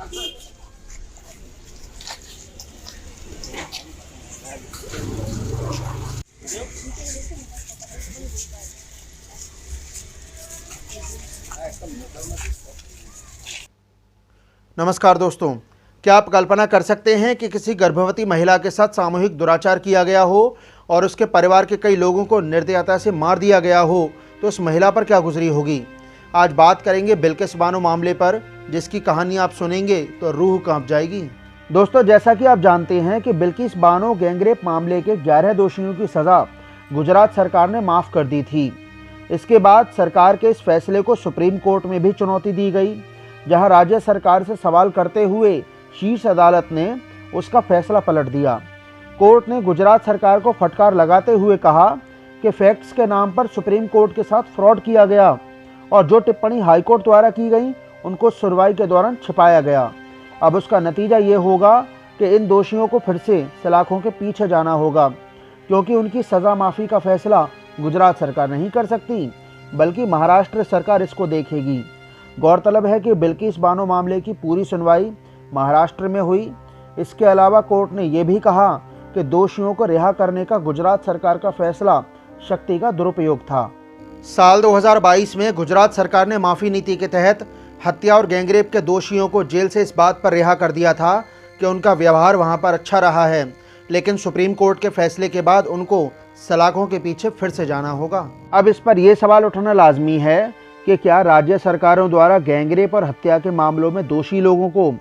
नमस्कार दोस्तों, क्या आप कल्पना कर सकते हैं कि किसी गर्भवती महिला के साथ सामूहिक दुराचार किया गया हो और उसके परिवार के कई लोगों को निर्दयता से मार दिया गया हो तो उस महिला पर क्या गुजरी होगी। आज बात करेंगे बिल्किस बानो मामले पर, जिसकी कहानी आप सुनेंगे तो रूह कांप जाएगी। दोस्तों, जैसा कि आप जानते हैं कि बिल्किस बानो गैंगरेप मामले के 11 दोषियों की सज़ा गुजरात सरकार ने माफ़ कर दी थी। इसके बाद सरकार के इस फैसले को सुप्रीम कोर्ट में भी चुनौती दी गई, जहां राज्य सरकार से सवाल करते हुए शीर्ष अदालत ने उसका फैसला पलट दिया। कोर्ट ने गुजरात सरकार को फटकार लगाते हुए कहा कि फैक्ट्स के नाम पर सुप्रीम कोर्ट के साथ फ्रॉड किया गया और जो टिप्पणी हाईकोर्ट द्वारा की गई उनको सुनवाई के दौरान छिपाया गया। अब उसका नतीजा ये होगा कि इन दोषियों को फिर से सलाखों के पीछे जाना होगा, क्योंकि उनकी सज़ा माफ़ी का फैसला गुजरात सरकार नहीं कर सकती, बल्कि महाराष्ट्र सरकार इसको देखेगी। गौरतलब है कि बिल्किस बानो मामले की पूरी सुनवाई महाराष्ट्र में हुई। इसके अलावा कोर्ट ने यह भी कहा कि दोषियों को रिहा करने का गुजरात सरकार का फैसला शक्ति का दुरुपयोग था। साल 2022 में गुजरात सरकार ने माफ़ी नीति के तहत हत्या और गैंगरेप के दोषियों को जेल से इस बात पर रिहा कर दिया था कि उनका व्यवहार वहां पर अच्छा रहा है, लेकिन सुप्रीम कोर्ट के फैसले के बाद उनको सलाखों के पीछे फिर से जाना होगा। अब इस पर यह सवाल उठना लाजमी है कि क्या राज्य सरकारों द्वारा गैंगरेप और हत्या के मामलों में दोषी लोगों को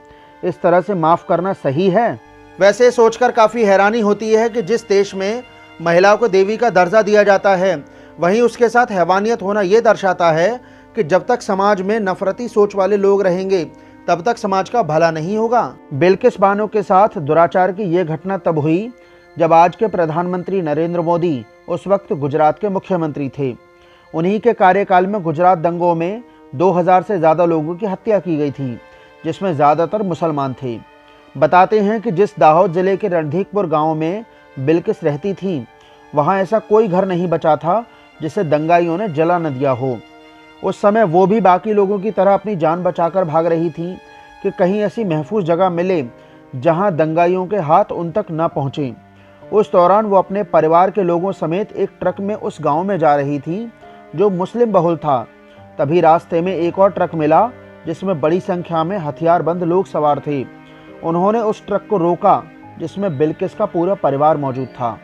इस तरह से माफ़ करना सही है। वैसे सोचकर काफ़ी हैरानी होती है कि जिस देश में महिलाओं को देवी का दर्जा दिया जाता है, वहीं उसके साथ हैवानियत होना ये दर्शाता है कि जब तक समाज में नफरती सोच वाले लोग रहेंगे तब तक समाज का भला नहीं होगा। बिल्किस बानो के साथ दुराचार की ये घटना तब हुई जब आज के प्रधानमंत्री नरेंद्र मोदी उस वक्त गुजरात के मुख्यमंत्री थे। उन्हीं के कार्यकाल में गुजरात दंगों में 2000 से ज़्यादा लोगों की हत्या की गई थी, जिसमें ज़्यादातर मुसलमान थे। बताते हैं कि जिस दाहोद जिले के रणधीकपुर गांव में बिल्किस रहती थी, वहां ऐसा कोई घर नहीं बचा था जिसे दंगाइयों ने जला न दिया हो। उस समय वो भी बाकी लोगों की तरह अपनी जान बचाकर भाग रही थी कि कहीं ऐसी महफूज जगह मिले जहां दंगाइयों के हाथ उन तक न पहुँचे। उस दौरान वो अपने परिवार के लोगों समेत एक ट्रक में उस गाँव में जा रही थी जो मुस्लिम बहुल था। तभी रास्ते में एक और ट्रक मिला जिसमें बड़ी संख्या में हथियारबंद लोग सवार थे। उन्होंने उस ट्रक को रोका जिसमें बिल्किस का पूरा परिवार मौजूद था।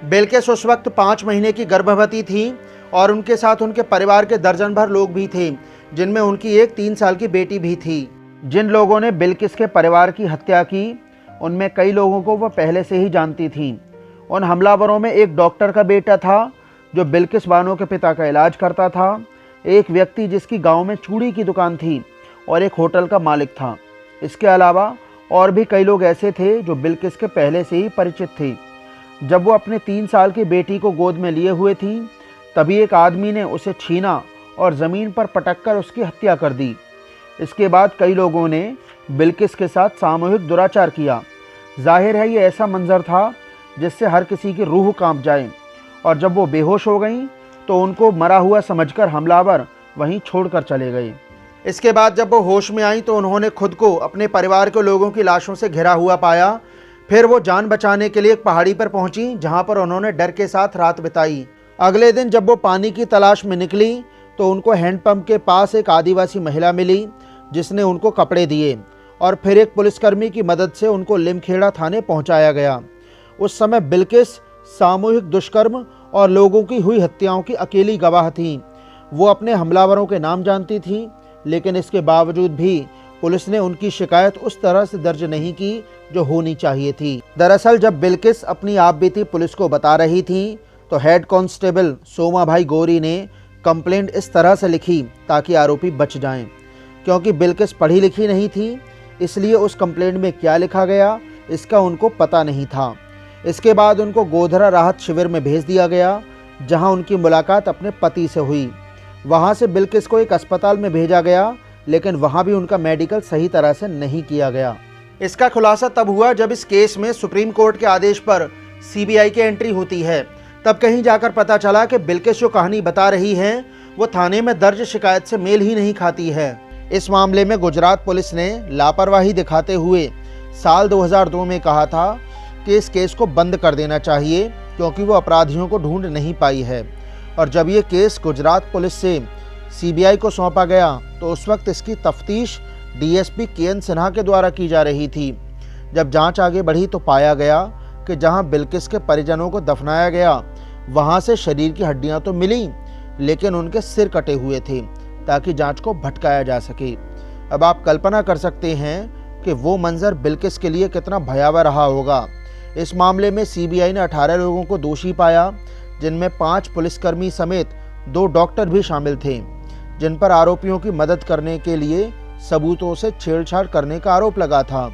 बिल्किस उस वक्त 5 महीने की गर्भवती थी और उनके साथ उनके परिवार के दर्जन भर लोग भी थे, जिनमें उनकी एक 3 साल की बेटी भी थी। जिन लोगों ने बिल्किस के परिवार की हत्या की, उनमें कई लोगों को वह पहले से ही जानती थी। उन हमलावरों में एक डॉक्टर का बेटा था जो बिल्किस बानो के पिता का इलाज करता था, एक व्यक्ति जिसकी गांव में चूड़ी की दुकान थी और एक होटल का मालिक था। इसके अलावा और भी कई लोग ऐसे थे जो बिल्किस के पहले से ही परिचित थे। जब वो अपने 3 साल की बेटी को गोद में लिए हुए थी, तभी एक आदमी ने उसे छीना और ज़मीन पर पटककर उसकी हत्या कर दी। इसके बाद कई लोगों ने बिल्किस के साथ सामूहिक दुराचार किया। जाहिर है ये ऐसा मंजर था जिससे हर किसी की रूह कांप जाए, और जब वो बेहोश हो गईं तो उनको मरा हुआ समझकर हमलावर वहीं छोड़कर चले गए। इसके बाद जब वो होश में आई तो उन्होंने खुद को अपने परिवार के लोगों की लाशों से घिरा हुआ पाया। फिर वो जान बचाने के लिए एक पहाड़ी पर पहुंची, जहां पर उन्होंने डर के साथ रात बिताई। अगले दिन जब वो पानी की तलाश में निकली तो उनको हैंडपंप के पास एक आदिवासी महिला मिली, जिसने उनको कपड़े दिए और फिर एक पुलिसकर्मी की मदद से उनको लिमखेड़ा थाने पहुँचाया गया। उस समय बिल्किस सामूहिक दुष्कर्म और लोगों की हुई हत्याओं की अकेली गवाह थी। वो अपने हमलावरों के नाम जानती थी, लेकिन इसके बावजूद भी पुलिस ने उनकी शिकायत उस तरह से दर्ज नहीं की जो होनी चाहिए थी। दरअसल जब बिल्किस अपनी आपबीती पुलिस को बता रही थी तो हेड कांस्टेबल सोमा भाई गौरी ने कंप्लेंट इस तरह से लिखी ताकि आरोपी बच जाएं। क्योंकि बिल्किस पढ़ी लिखी नहीं थी, इसलिए उस कंप्लेंट में क्या लिखा गया इसका उनको पता नहीं था। इसके बाद उनको गोधरा राहत शिविर में भेज दिया गया, जहां उनकी मुलाकात अपने पति से हुई। वहां से बिल्किस को एक अस्पताल में भेजा गया, लेकिन वहां भी उनका मेडिकल सही तरह से नहीं किया गया। इसका खुलासा तब हुआ जब इस केस में सुप्रीम कोर्ट के आदेश पर सीबीआई की एंट्री होती है। तब कहीं जाकर पता चला कि बिल्किस जो कहानी बता रही है वो थाने में दर्ज शिकायत से मेल ही नहीं खाती है। इस मामले में गुजरात पुलिस ने लापरवाही दिखाते हुए साल 2002 में कहा था कि इस केस को बंद कर देना चाहिए क्योंकि वो अपराधियों को ढूंढ नहीं पाई है। और जब ये केस गुजरात पुलिस से सीबीआई को सौंपा गया तो उस वक्त इसकी तफ्तीश डीएसपी केएन सिन्हा के द्वारा की जा रही थी। जब जांच आगे बढ़ी तो पाया गया कि जहां बिल्किस के परिजनों को दफनाया गया वहां से शरीर की हड्डियां तो मिली, लेकिन उनके सिर कटे हुए थे ताकि जांच को भटकाया जा सके। अब आप कल्पना कर सकते हैं कि वो मंजर बिल्किस के लिए कितना भयावह रहा होगा। इस मामले में सीबीआई ने 18 लोगों को दोषी पाया, जिनमें 5 पुलिसकर्मी समेत 2 डॉक्टर भी शामिल थे, जिन पर आरोपियों की मदद करने के लिए सबूतों से छेड़छाड़ करने का आरोप लगा था।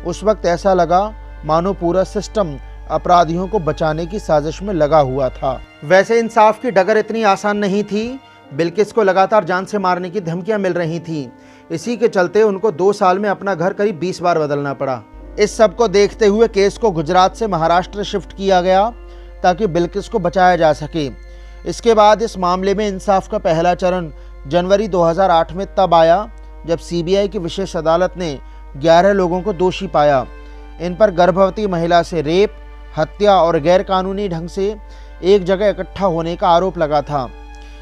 उस वक्त ऐसा लगा मानो पूरा सिस्टम अपराधियों को बचाने की साजिश में लगा हुआ था। वैसे इंसाफ की डगर इतनी आसान नहीं थी। बिल्किस को लगातार जान से मारने की धमकियां मिल रही थीं। इसी के चलते उनको 2 साल में अपना घर करीब 20 बार बदलना पड़ा। इस सब को देखते हुए केस को गुजरात से महाराष्ट्र शिफ्ट किया गया ताकि बिल्किस को बचाया जा सके। इसके बाद इस मामले में इंसाफ का पहला चरण जनवरी 2008 में तब आया जब सीबीआई की विशेष अदालत ने 11 लोगों को दोषी पाया। इन पर गर्भवती महिला से रेप, हत्या और गैरकानूनी ढंग से एक जगह इकट्ठा होने का आरोप लगा था।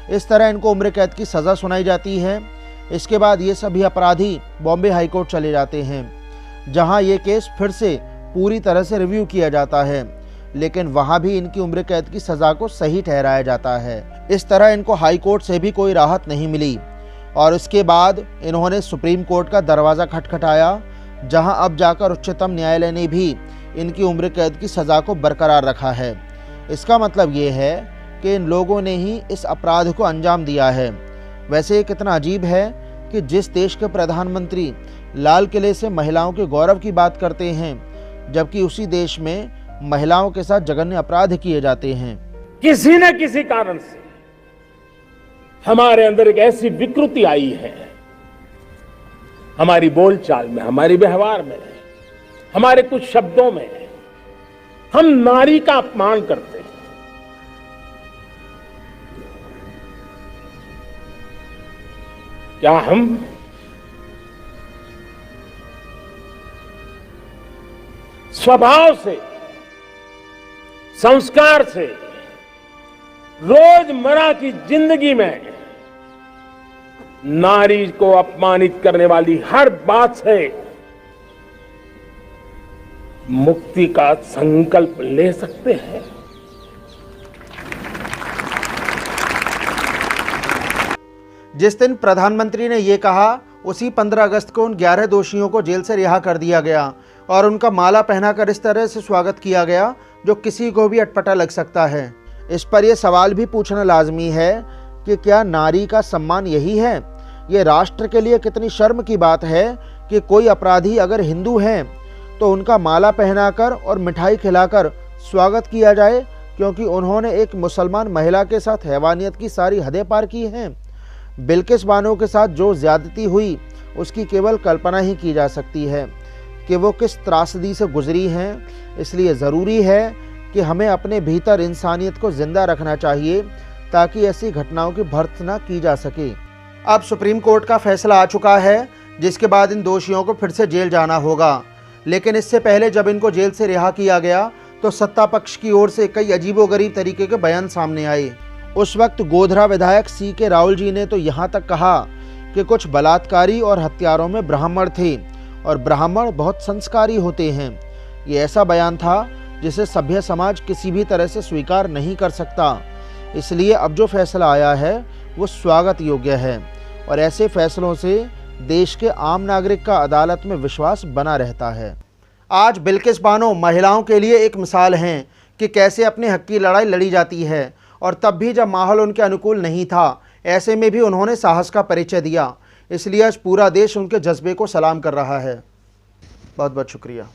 इस तरह इनको उम्र कैद की सज़ा सुनाई जाती है। इसके बाद ये सभी अपराधी बॉम्बे हाईकोर्ट चले जाते हैं, जहां ये केस फिर से पूरी तरह से रिव्यू किया जाता है, लेकिन वहां भी इनकी उम्र कैद की सज़ा को सही ठहराया जाता है। इस तरह इनको हाई कोर्ट से भी कोई राहत नहीं मिली और इसके बाद इन्होंने सुप्रीम कोर्ट का दरवाज़ा खटखटाया, जहां अब जाकर उच्चतम न्यायालय ने भी इनकी उम्र कैद की सज़ा को बरकरार रखा है। इसका मतलब ये है कि इन लोगों ने ही इस अपराध को अंजाम दिया है। वैसे ये कितना अजीब है कि जिस देश के प्रधानमंत्री लाल किले से महिलाओं के गौरव की बात करते हैं, जबकि उसी देश में महिलाओं के साथ जघन्य अपराध किए जाते हैं। किसी न किसी कारण से हमारे अंदर एक ऐसी विकृति आई है, हमारी बोलचाल में, हमारे व्यवहार में, हमारे कुछ शब्दों में हम नारी का अपमान करते हैं। क्या हम स्वभाव से, संस्कार से, रोजमर्रा की जिंदगी में नारी को अपमानित करने वाली हर बात से मुक्ति का संकल्प ले सकते हैं? जिस दिन प्रधानमंत्री ने ये कहा उसी 15 अगस्त को उन 11 दोषियों को जेल से रिहा कर दिया गया और उनका माला पहनाकर इस तरह से स्वागत किया गया जो किसी को भी अटपटा लग सकता है। इस पर यह सवाल भी पूछना लाजमी है कि क्या नारी का सम्मान यही है? ये राष्ट्र के लिए कितनी शर्म की बात है कि कोई अपराधी अगर हिंदू हैं तो उनका माला पहनाकर और मिठाई खिलाकर स्वागत किया जाए क्योंकि उन्होंने एक मुसलमान महिला के साथ हैवानियत की सारी हदें पार की हैं। बिल्किस बानो के साथ जो ज्यादती हुई उसकी केवल कल्पना ही की जा सकती है कि वो किस त्रासदी से गुजरी हैं। इसलिए ज़रूरी है कि हमें अपने भीतर इंसानियत को जिंदा रखना चाहिए ताकि ऐसी घटनाओं की भर्त्सना की जा सके। अब सुप्रीम कोर्ट का फैसला आ चुका है, जिसके बाद इन दोषियों को फिर से जेल जाना होगा। लेकिन इससे पहले जब इनको जेल से रिहा किया गया तो सत्ता पक्ष की ओर से कई अजीबोगरीब तरीके के बयान सामने आए। उस वक्त गोधरा विधायक CK राहुल जी ने तो यहाँ तक कहा कि कुछ बलात्कारी और हत्यारों में ब्राह्मण थे और ब्राह्मण बहुत संस्कारी होते हैं। ये ऐसा बयान था जिसे सभ्य समाज किसी भी तरह से स्वीकार नहीं कर सकता। इसलिए अब जो फैसला आया है वो स्वागत योग्य है और ऐसे फैसलों से देश के आम नागरिक का अदालत में विश्वास बना रहता है। आज बिल्किस बानो महिलाओं के लिए एक मिसाल हैं कि कैसे अपने हक की लड़ाई लड़ी जाती है और तब भी जब माहौल उनके अनुकूल नहीं था, ऐसे में भी उन्होंने साहस का परिचय दिया। इसलिए आज पूरा देश उनके जज्बे को सलाम कर रहा है। बहुत बहुत शुक्रिया।